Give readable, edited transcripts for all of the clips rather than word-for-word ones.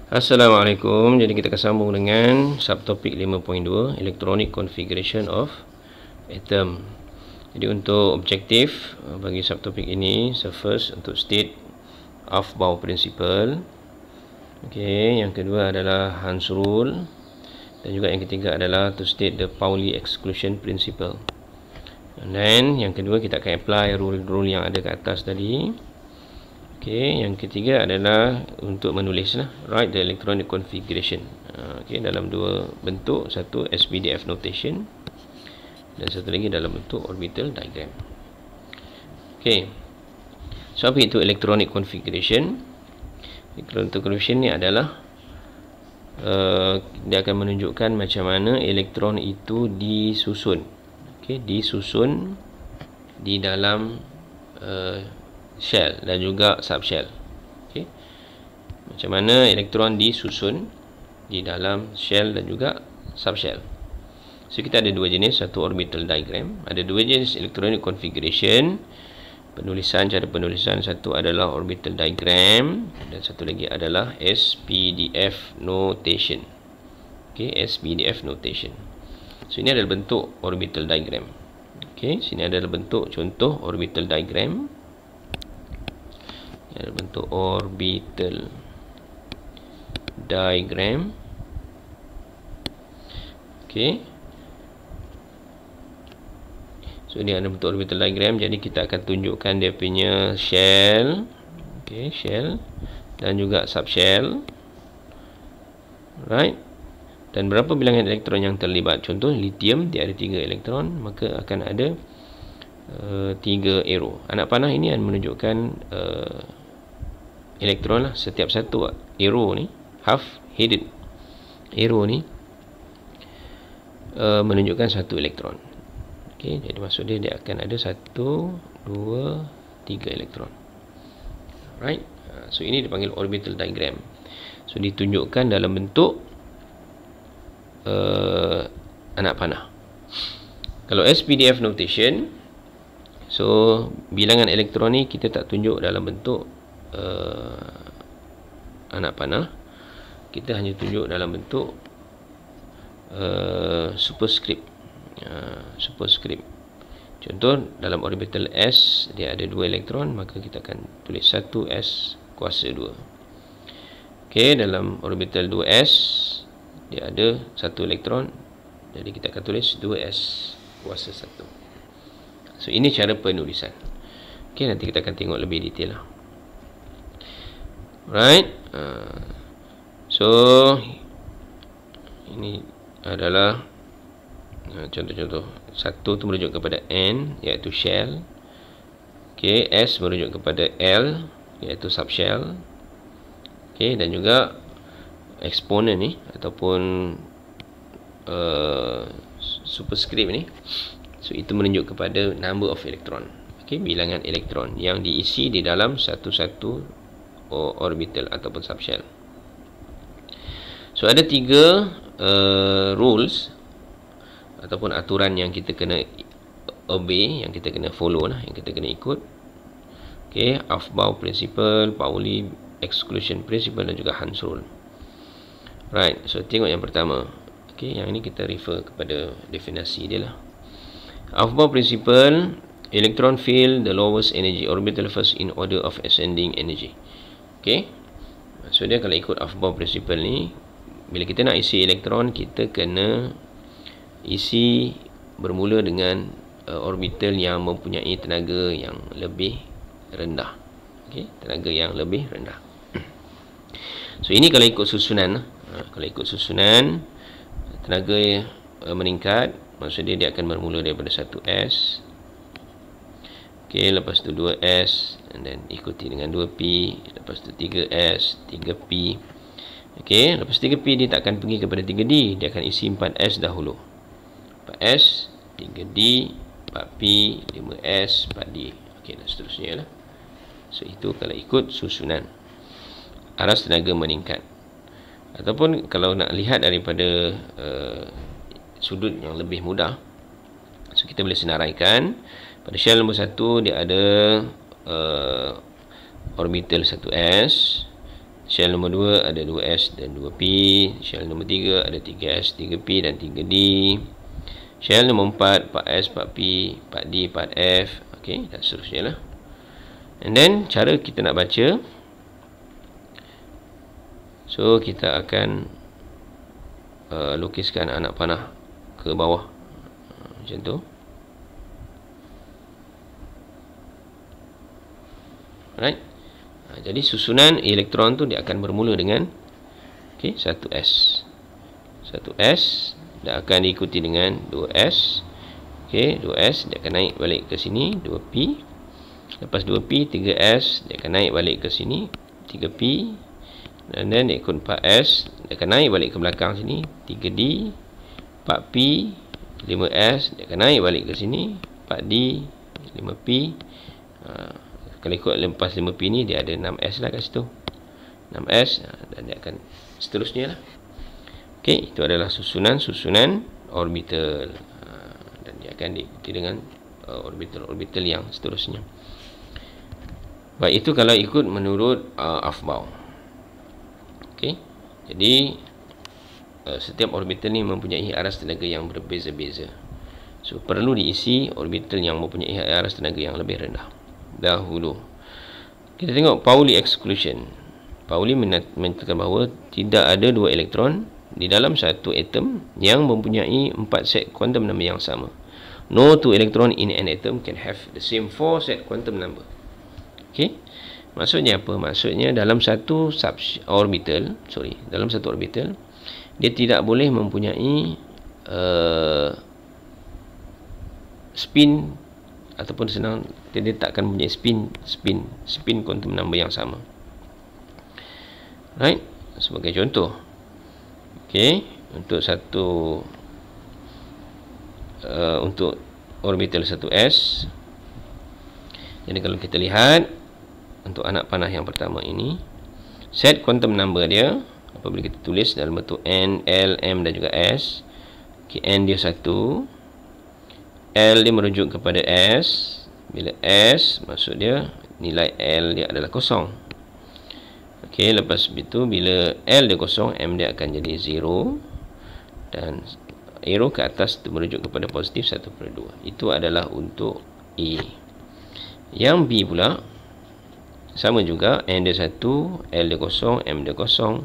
Assalamualaikum. Jadi kita akan sambung dengan subtopik 5.2 Electronic Configuration of Atom. Jadi untuk objektif bagi subtopik ini, first untuk state Aufbau principle. Okey, yang kedua adalah Hans rule, dan juga yang ketiga adalah to state the Pauli exclusion principle. And then yang kedua kita akan apply rule yang ada kat atas tadi. Okey, yang ketiga adalah untuk menulis write the electronic configuration. Okey, dalam dua bentuk, satu SPDF notation dan satu lagi dalam bentuk orbital diagram. Okey. So apa itu electronic configuration? Electronic configuration ni adalah dia akan menunjukkan macam mana elektron itu disusun. Okey, disusun di dalam shell dan juga subshell. Okey. Macam mana elektron disusun di dalam shell dan juga subshell. So kita ada dua jenis, satu orbital diagram, ada dua jenis electronic configuration. Cara penulisan satu adalah orbital diagram dan satu lagi adalah SPDF notation. Okey, SPDF notation. So ini adalah bentuk orbital diagram. Okey, sini adalah bentuk contoh orbital diagram. Bentuk orbital diagram. Okey. So ini ada bentuk orbital diagram. Jadi kita akan tunjukkan dia punya shell. Okey, shell dan juga subshell. Right. Dan berapa bilangan elektron yang terlibat? Contoh lithium dia ada 3 elektron, maka akan ada 3 arrow. Anak panah ini akan menunjukkan elektron lah. Setiap satu arrow ni, half headed arrow ni menunjukkan satu elektron. Okey, jadi maksud dia akan ada 1, 2, 3 elektron. Right. So ini dipanggil orbital diagram. So ditunjukkan dalam bentuk anak panah. Kalau SPDF notation, so bilangan elektron ni kita tak tunjuk dalam bentuk anak panah, kita hanya tunjuk dalam bentuk superscript. Superscript. Contoh dalam orbital S dia ada 2 elektron, maka kita akan tulis 1S kuasa 2. Okey, dalam orbital 2S dia ada 1 elektron, jadi kita akan tulis 2S kuasa 1. So ini cara penulisan. Okey, nanti kita akan tengok lebih detail lah. Right. So ini adalah contoh-contoh. Satu tu merujuk kepada N, iaitu shell. Okey, S merujuk kepada L, iaitu subshell. Okey, dan juga exponent ni ataupun superscript ni, so itu menunjuk kepada number of electron. Okey, bilangan elektron yang diisi di dalam satu-satu orbital ataupun subshell. So ada 3 rules ataupun aturan yang kita kena obey, yang kita kena follow lah, yang kita kena ikut. Okey, Aufbau principle, Pauli exclusion principle dan juga Hans rule. Right, so tengok yang pertama. Okey, yang ini kita refer kepada definisi dia lah. Aufbau principle, electron fill the lowest energy orbital first in order of ascending energy. Okey, so dia kalau ikut Aufbau principle ni, bila kita nak isi elektron, kita kena isi bermula dengan orbital yang mempunyai tenaga yang lebih rendah. Okey, tenaga yang lebih rendah. So ini kalau ikut susunan. Kalau ikut susunan, tenaga meningkat, maksudnya dia akan bermula daripada 1S. Okey, lepas tu 2S, and then ikuti dengan 2P, lepas tu 3S, 3P. Okey, lepas 3P dia tak akan pergi kepada 3D, dia akan isi 4S dahulu. 4S, 3D, 4P, 5S, 4D. Okey, dan seterusnya lah. So itu kalau ikut susunan. Aras tenaga meningkat. Ataupun kalau nak lihat daripada sudut yang lebih mudah, so kita boleh senaraikan. Pada shell nombor 1 dia ada orbital 1S, Shell nombor 2 ada 2s dan 2p. Shell nombor 3 ada 3s, 3p dan 3d. Shell nombor 4, 4s, 4p, 4d, 4f. Okey, dan seterusnya lah. And then cara kita nak baca, so kita akan lukiskan anak panah ke bawah macam tu. Alright. Jadi susunan elektron tu dia akan bermula dengan 1s. 1s dia akan diikuti dengan 2s. 2s dia akan naik balik ke sini, 2p. Lepas 2p, 3s dia akan naik balik ke sini, 3p. Dan then ikut 4s dia akan naik balik ke belakang sini, 3d, 4p, 5s dia akan naik balik ke sini, 4d, 5p. Kalau ikut lepas 5p ni dia ada 6s lah kat situ, 6s, dan dia akan seterusnya lah. Okey, itu adalah susunan orbital, dan dia akan diikuti dengan orbital yang seterusnya. Baik, itu kalau ikut menurut Aufbau. Okey, jadi setiap orbital ni mempunyai aras tenaga yang berbeza-beza. So perlu diisi orbital yang mempunyai aras tenaga yang lebih rendah dahulu. Kita tengok Pauli exclusion. Pauli menyatakan bahawa tidak ada dua elektron di dalam satu atom yang mempunyai 4 set quantum number yang sama. No two electron in an atom can have the same 4 set quantum number. Okey. Maksudnya apa? Maksudnya dalam satu orbital dia tidak boleh mempunyai spin, ataupun senang dia takkan mempunyai spin quantum number yang sama. Right? Sebagai contoh, okey, untuk orbital 1s. Jadi kalau kita lihat untuk anak panah yang pertama ini, set quantum number dia apabila kita tulis dalam bentuk n, l, m dan juga s. Okay, n dia 1, l dia merujuk kepada s. Bila s, maksud dia nilai l dia adalah kosong. Okey, lepas itu bila l dia kosong, m dia akan jadi 0, dan arrow ke atas itu merujuk kepada positif 1/2. Itu adalah untuk A. Yang B pula sama juga, n dia 1, l dia kosong, m dia kosong,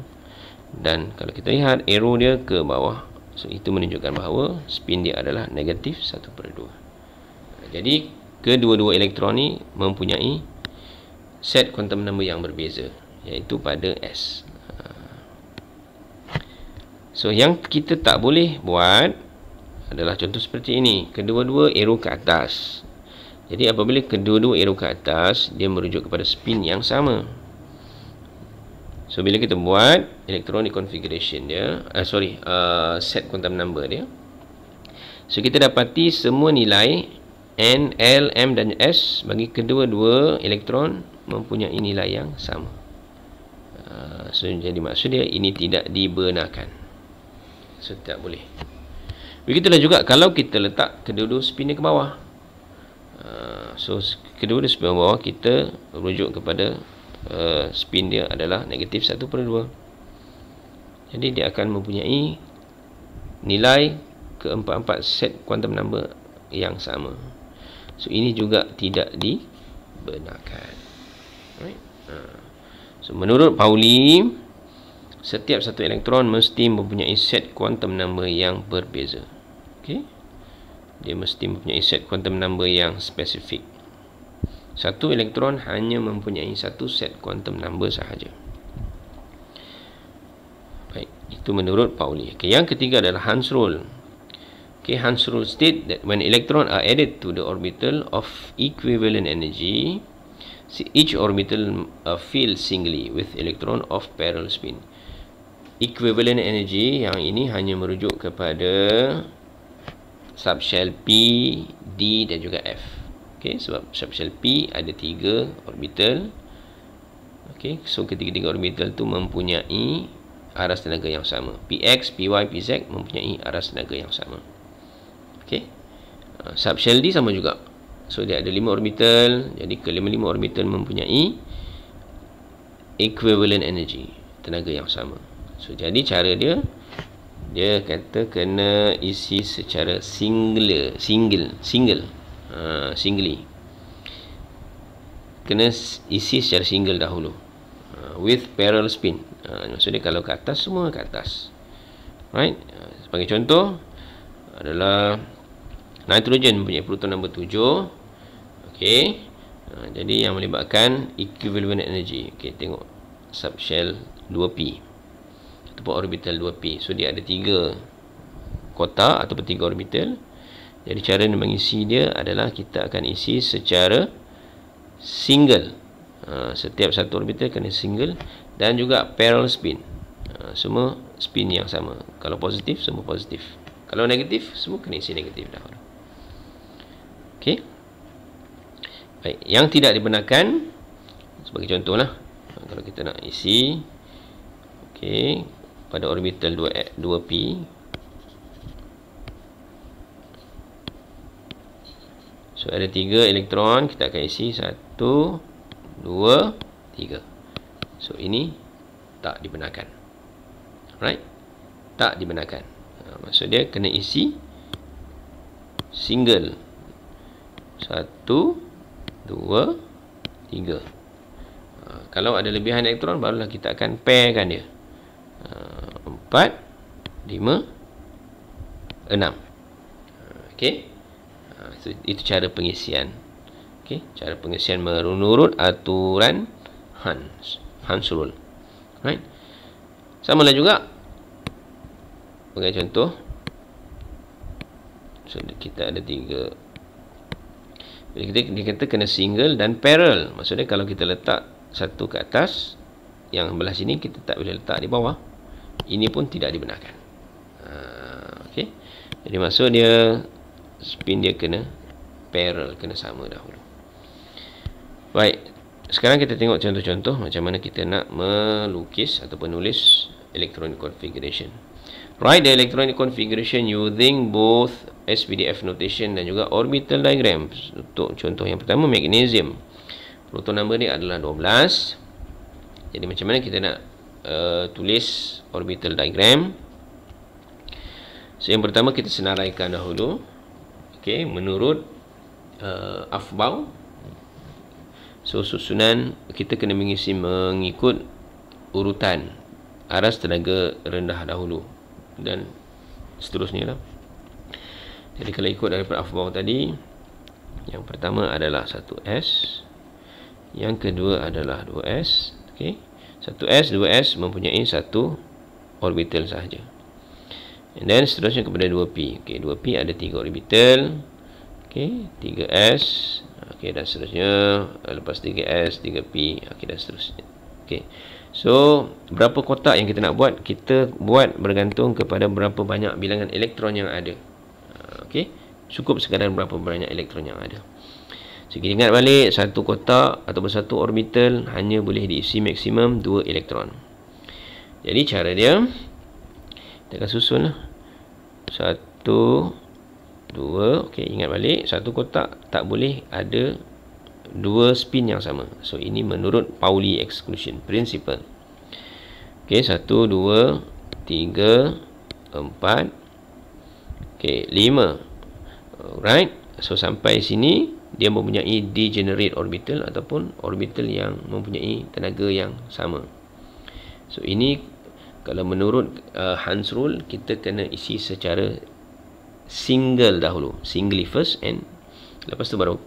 dan kalau kita lihat arrow dia ke bawah, so itu menunjukkan bahawa spin dia adalah negatif 1/2. Jadi kedua-dua elektron ni mempunyai set quantum number yang berbeza, iaitu pada s. So yang kita tak boleh buat adalah contoh seperti ini, kedua-dua arrow ke atas. Jadi apabila kedua-dua arrow ke atas, dia merujuk kepada spin yang sama. So bila kita buat electronic configuration dia, set quantum number dia, so kita dapati semua nilai n, l, m dan s bagi kedua-dua elektron mempunyai nilai yang sama. So jadi maksud dia ini tidak dibenarkan. So tak boleh. Begitulah juga kalau kita letak kedua-dua spin dia ke bawah. So kedua-dua spin bawah kita merujuk kepada spin dia adalah negatif 1/2. Jadi dia akan mempunyai nilai keempat-empat set quantum number yang sama. So ini juga tidak dibenarkan. Right? So menurut Pauli, setiap satu elektron mesti mempunyai set quantum number yang berbeza. Okey. Dia mesti mempunyai set quantum number yang spesifik. Satu elektron hanya mempunyai satu set quantum number sahaja. Baik, itu menurut Pauli. Okay, yang ketiga adalah Hans rule. Okay, Hans rule state that when electron are added to the orbital of equivalent energy, each orbital fills singly with electron of parallel spin. Equivalent energy yang ini hanya merujuk kepada subshell P, D dan juga F. Okey, sebab subshell P ada 3 orbital. Okey, so ketiga-tiga orbital tu mempunyai aras tenaga yang sama. Px, Py, Pz mempunyai aras tenaga yang sama. Okey. Subshell D sama juga. So dia ada 5 orbital, jadi kelima-lima orbital mempunyai equivalent energy, tenaga yang sama. So jadi cara dia kata kena isi secara singly. Kena isi secara single dahulu, with parallel spin. Maksudnya kalau ke atas, semua ke atas. Right? Sebagai contoh adalah nitrogen punya proton nombor 7. Okey. Jadi yang melibatkan equivalent energy. Okey, tengok subshell 2p ataupun orbital 2p. So dia ada 3 kotak ataupun 3 orbital. Jadi cara mengisi dia adalah kita akan isi secara single. Setiap satu orbital kena single, dan juga parallel spin. Semua spin yang sama. Kalau positif, semua positif. Kalau negatif, semua kena isi negatif dahulu. Okey. Baik, yang tidak dibenarkan sebagai contohlah, kalau kita nak isi okey pada orbital 2p, so ada 3 elektron, kita akan isi 1, 2, 3. So ini tak dibenarkan. Right? Tak dibenarkan. Maksud dia kena isi single. 1, 2, 3. Kalau ada lebihan elektron, barulah kita akan pairkan dia. 4, 5, 6. Okey. Itu cara pengisian. Okey, cara pengisian menurut aturan Hans rule. Right? Sama lah juga. Sebagai contoh, so kita ada 3. Dia kata kena single dan parallel. Maksudnya kalau kita letak satu ke atas, yang belah sini kita tak boleh letak di bawah. Ini pun tidak dibenarkan. Okey. Jadi maksud dia spin dia kena parallel, kena sama dahulu. Baik, sekarang kita tengok contoh-contoh macam mana kita nak melukis ataupun menulis electronic configuration. Write the electronic configuration using both SPDF notation dan juga orbital diagram. Untuk contoh yang pertama, magnesium. Proton number ni adalah 12. Jadi macam mana kita nak tulis orbital diagram? So yang pertama kita senaraikan dahulu. Okey, menurut Aufbau. So susunan kita kena mengikut urutan aras tenaga rendah dahulu dan seterusnya lah. Jadi kalau ikut daripada Aufbau tadi, yang pertama adalah 1s, yang kedua adalah 2s. Okey, 1s, 2s mempunyai satu orbital sahaja. And then seterusnya kepada 2p. Okey, 2p ada 3 orbital. Okey, 3s. Okey, dan seterusnya. Lepas 3s, 3p. Okey, dan seterusnya. Okey. So, berapa kotak yang kita nak buat? Kita buat bergantung kepada berapa banyak bilangan elektron yang ada. Okey. Cukup sekadar berapa banyak elektron yang ada. So, kita ingat balik, satu kotak ataupun satu orbital hanya boleh diisi maksimum 2 elektron. Jadi, cara dia, kita akan susun lah. 1, 2. Okey, ingat balik, satu kotak tak boleh ada 2 spin yang sama. So ini menurut Pauli exclusion principle. Okey, 1, 2, 3, 4. Okey, 5. Alright. So sampai sini dia mempunyai degenerate orbital ataupun orbital yang mempunyai tenaga yang sama. So ini kalau menurut Hans rule, kita kena isi secara single dahulu, singly first, and lepas tu baru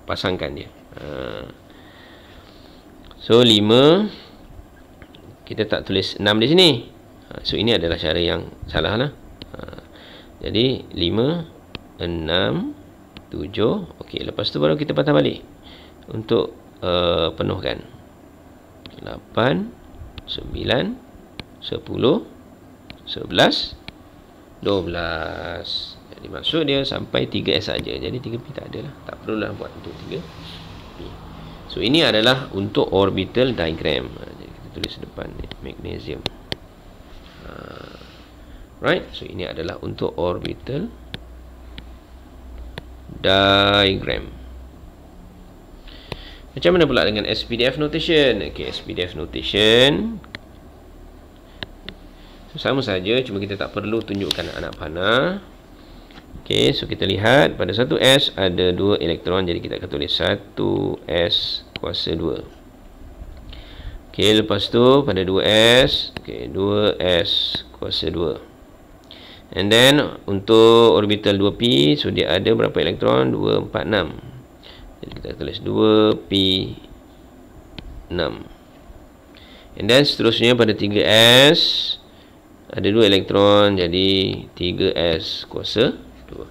pasangkan dia. So 5, kita tak tulis 6 di sini. So ini adalah cara yang salah lah. Jadi 5, 6, 7. Okey, lepas tu baru kita patah balik untuk penuhkan. 8, 9, 10, 11, 12. Jadi maksud dia sampai 3S saja. Jadi 3P tak ada lah. Tak perlulah buat untuk 3P. So ini adalah untuk orbital diagram. Jadi kita tulis depan ni, magnesium. Right. So ini adalah untuk orbital diagram. Macam mana pula dengan SPDF notation? Okey, SPDF notation sama saja, cuma kita tak perlu tunjukkan anak panah. Okey, so kita lihat pada satu S ada 2 elektron, jadi kita akan tulis 1S kuasa 2. Okey, lepas tu pada 2S, okey, 2S kuasa 2. And then untuk orbital 2p, so dia ada berapa elektron? 2, 4, 6. Jadi kita tulis 2p6. And then seterusnya pada 3S ada 2 elektron, jadi 3S kuasa 2.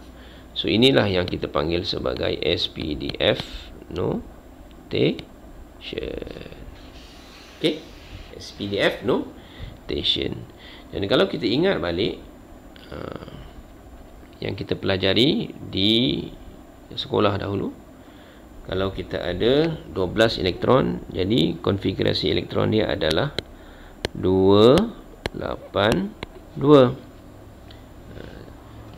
So inilah yang kita panggil sebagai SPDF notation. Okay, SPDF notation. Dan kalau kita ingat balik yang kita pelajari di sekolah dahulu, kalau kita ada 12 elektron, jadi konfigurasi elektron dia adalah 282.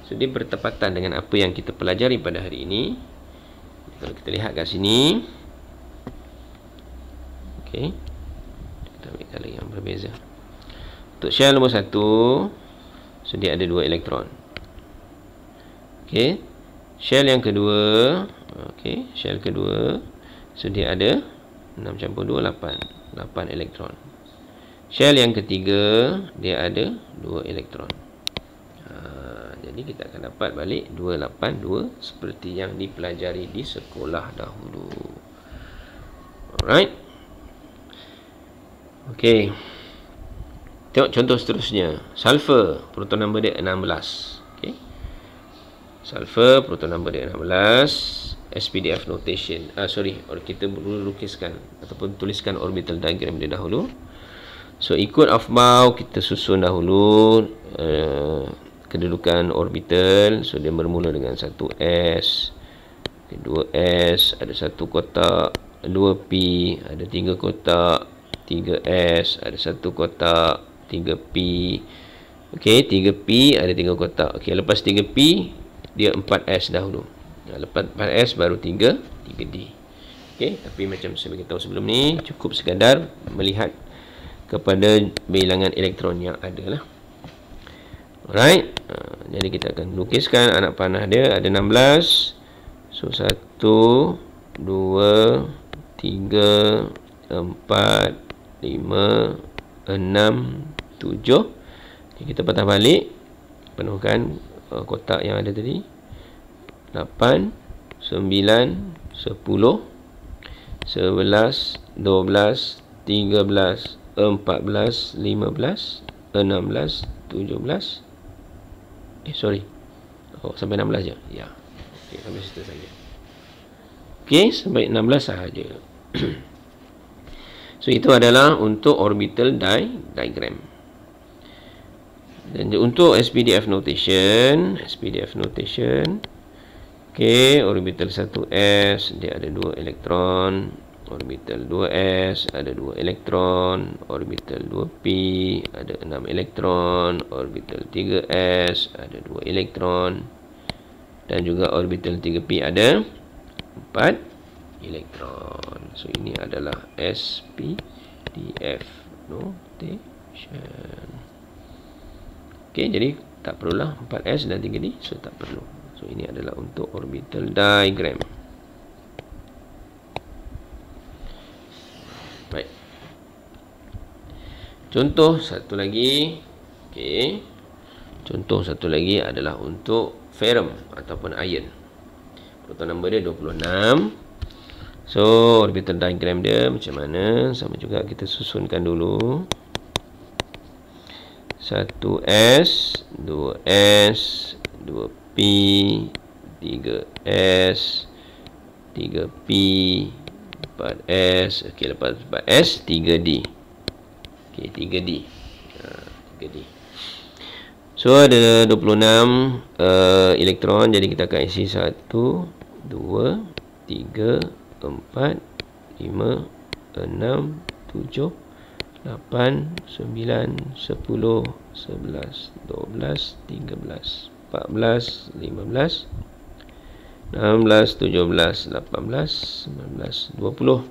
So dia bertepatan dengan apa yang kita pelajari pada hari ini. Kalau kita lihat kat sini, okey, kita ambil color yang berbeza. Untuk shell nombor 1, so dia ada 2 elektron. Okey, shell yang kedua, okey, shell kedua, so dia ada 6 campur 2, 8 elektron. Shell yang ketiga, dia ada 2 elektron. Jadi kita akan dapat balik 282 seperti yang dipelajari di sekolah dahulu. Alright. Okey. Tengok contoh seterusnya. Sulfur, proton number dia 16. Okey. Sulfur, proton number dia 16. SPDF notation. Kita perlu lukiskan ataupun tuliskan orbital diagram dia dahulu. So ikut Aufbau, kita susun dahulu kedudukan orbital. So dia bermula dengan 1S, 2S, ada 1 kotak, 2P, ada 3 kotak, 3S, ada 1 kotak, 3P. Okey, 3P ada 3 kotak. Okey, lepas 3P dia 4S dahulu. Lepas 4S baru 3D. Okey, tapi macam saya beritahu sebelum ni, cukup sekadar melihat kepada bilangan elektron yang ada lah. Alright. Jadi kita akan lukiskan anak panah dia ada 16. So 1, 2, 3, 4, 5, 6, 7. Okay, kita patah balik, penuhkan kotak yang ada tadi. 8, 9, 10, 11, 12, 13, 14, 15, 16, 17. Sampai 16 je. Ya. Okey, sampai situ saja. Okey, sampai 16 sahaja. So itu adalah untuk orbital diagram. Dan untuk SPDF notation, okey, orbital 1S dia ada 2 elektron. Orbital 2S ada 2 elektron. Orbital 2P ada 6 elektron. Orbital 3S ada 2 elektron. Dan juga orbital 3P ada 4 elektron. So ini adalah SPDF notation. Okey, jadi tak perlulah 4S dan 3D. So tak perlu. So ini adalah untuk orbital diagram. Baik. Contoh satu lagi. Okey. Contoh satu lagi adalah untuk ferrum ataupun iron. Proton number dia 26. So orbital diagram dia macam mana? Sama juga, kita susunkan dulu. 1S, 2S, 2P, 3S, 3P, 4S. Okey, lepas 4S 3D. Okey, 3D. 3D. So ada 26 elektron, jadi kita akan isi 1, 2, 3, 4, 5, 6, 7, 8, 9, 10, 11, 12, 13, 14, 15, 16, 17, 18, 19, 20,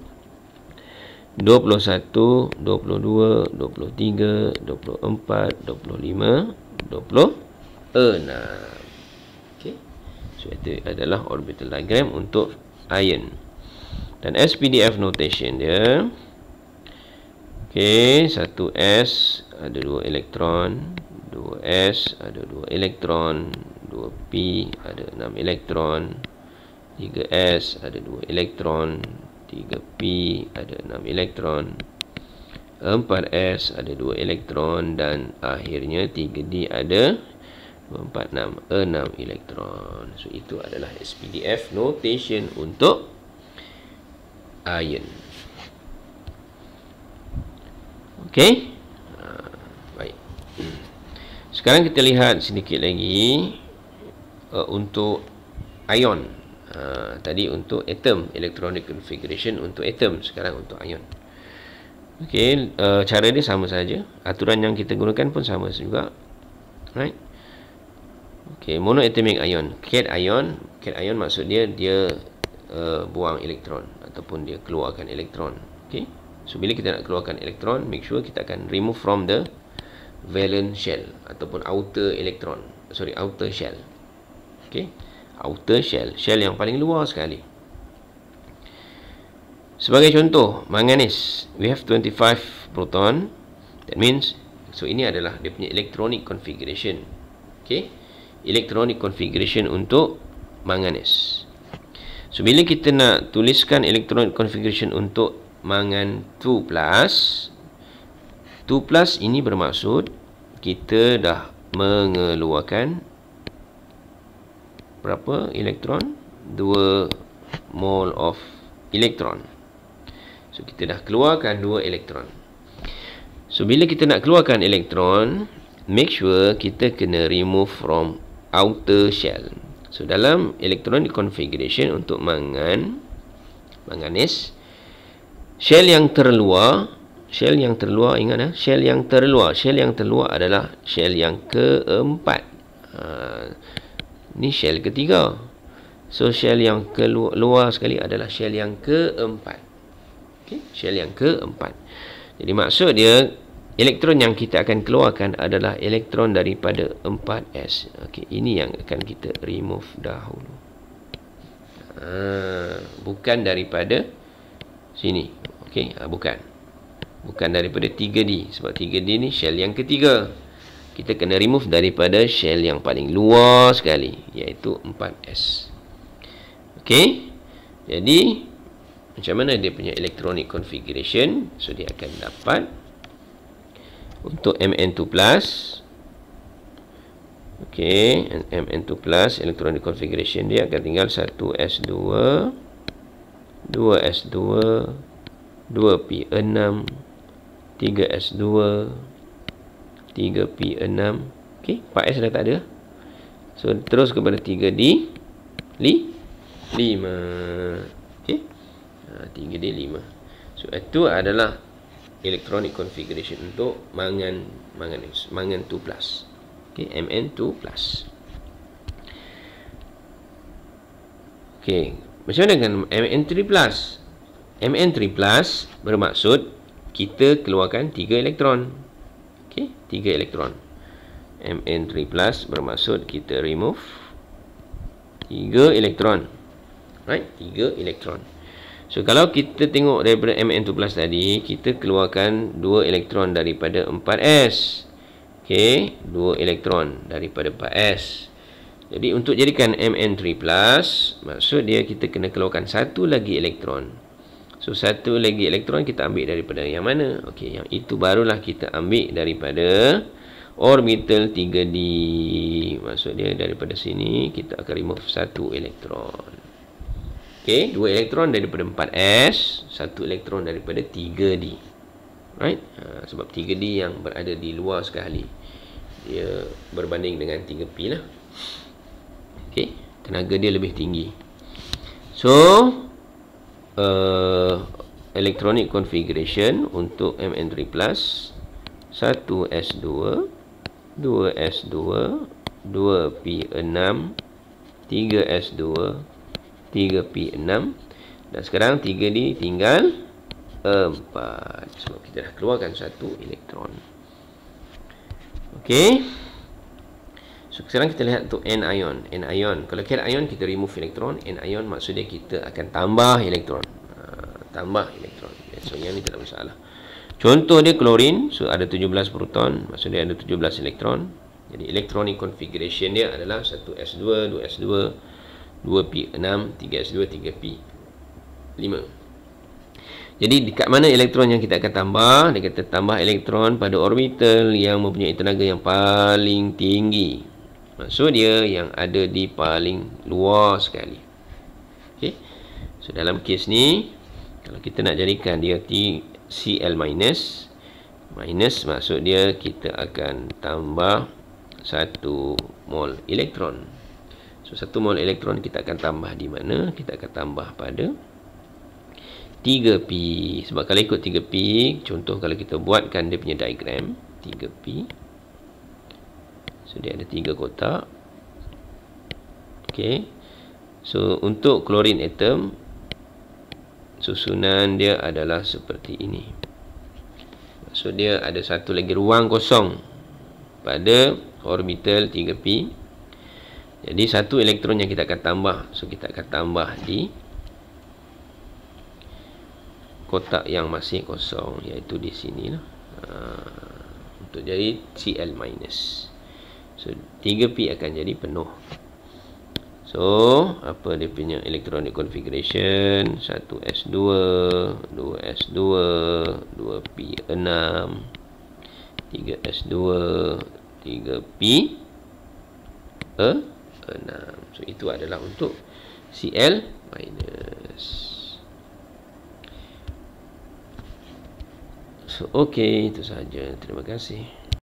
21, 22, 23, 24, 25, 26. Okay. So itu adalah orbital diagram untuk iron. Dan SPDF notation dia, okay, 1s ada 2 elektron, 2s ada 2 elektron, 2p ada 6 elektron, 3s ada 2 elektron, 3p ada 6 elektron, 4s ada 2 elektron, dan akhirnya 3d ada 2, 4, 6 elektron. So itu adalah SPDF notation untuk iron. Okey. Baik. Sekarang kita lihat sedikit lagi untuk ion. Tadi untuk atom, electronic configuration untuk atom, sekarang untuk ion. Okey, cara dia sama saja. Aturan yang kita gunakan pun sama juga. Right? Okey, monoatomic ion. Cation ion maksud dia buang elektron ataupun dia keluarkan elektron. Okey. So bila kita nak keluarkan elektron, make sure kita akan remove from the valence shell ataupun outer shell. Okey. Outer shell yang paling luar sekali. Sebagai contoh, manganese, we have 25 proton. That means, so ini adalah dia punya electronic configuration. Okay, electronic configuration untuk manganese. So bila kita nak tuliskan electronic configuration untuk mangan 2+, 2+ ini bermaksud kita dah mengeluarkan berapa elektron? 2 mole of elektron. So kita dah keluarkan 2 elektron. So bila kita nak keluarkan elektron, make sure kita kena remove from outer shell. So dalam electronic configuration untuk manganese, shell yang terluar ingat shell yang terluar adalah shell yang keempat. Ni shell ketiga. So shell yang keluar sekali adalah shell yang keempat. Okay, shell yang keempat. Jadi maksud dia, elektron yang kita akan keluarkan adalah elektron daripada 4s. Okay, ini yang akan kita remove dahulu. Bukan daripada sini. Okay, bukan daripada 3D. Sebab 3D ni shell yang ketiga. Kita kena remove daripada shell yang paling luar sekali, iaitu 4s. Okay, jadi macam mana dia punya electronic configuration? So dia akan dapat untuk Mn2+, okay, Mn2+, electronic configuration dia akan tinggal 1s2, 2s2, 2p6, 3s2, 3p6. Okay, 4s dah tak ada. So terus kepada 3d 5. Okay, 3d 5. So itu adalah electronic configuration untuk mangan 2+. Okay, Mn2+. Okay, macam mana dengan Mn3+? Mn3+ bermaksud kita keluarkan 3 elektron. Okay, 3 elektron. Mn3+ bermaksud kita remove 3 elektron. Right, 3 elektron. So kalau kita tengok daripada Mn2+ tadi, kita keluarkan 2 elektron daripada 4s. Okay, 2 elektron daripada 4s. Jadi untuk jadikan Mn3+, maksud dia kita kena keluarkan 1 lagi elektron. So 1 lagi elektron kita ambil daripada yang mana? Okey, yang itu barulah kita ambil daripada orbital 3D. Maksud dia daripada sini kita akan remove 1 elektron. Okey, 2 elektron daripada 4s, 1 elektron daripada 3D. Right? Sebab 3D yang berada di luar sekali, dia berbanding dengan 3p lah. Okey, tenaga dia lebih tinggi. So electronic configuration untuk Mn3+, 1s2, 2s2, 2p6, 3s2, 3P6. Dan sekarang 3 ni tinggal 4. Sebab kita dah keluarkan satu elektron. Okey. So sekarang kita lihat untuk anion. Anion, kalau cation kita remove elektron, anion maksudnya kita akan tambah elektron. Tambah elektron. So yang ni tak ada masalah. Contoh dia klorin, so ada 17 proton, maksudnya ada 17 elektron. Jadi electronic configuration dia adalah 1s2, 2s2, 2p6, 3s2, 3p5. Jadi dekat mana elektron yang kita akan tambah? Dia kata tambah elektron pada orbital yang mempunyai tenaga yang paling tinggi. Maksud dia yang ada di paling luar sekali. Okay. So dalam kes ni, kalau kita nak jadikan dia Cl minus, maksud dia kita akan tambah 1 mol elektron. So 1 mol elektron kita akan tambah di mana? Kita akan tambah pada 3p. Sebab kalau ikut 3p, contoh kalau kita buatkan dia punya diagram 3p, so dia ada 3 kotak. ok, so untuk klorin atom, susunan dia adalah seperti ini. Maksud dia ada satu lagi ruang kosong pada orbital 3p. Jadi satu elektron yang kita akan tambah, so kita akan tambah di kotak yang masih kosong, iaitu di sini lah. Untuk jadi Cl minus. So 3p akan jadi penuh. So apa dia punya electronic configuration? 1s2, 2s2, 2p6, 3s2, 3p6. So itu adalah untuk Cl minus. So, okey, itu sahaja. Terima kasih.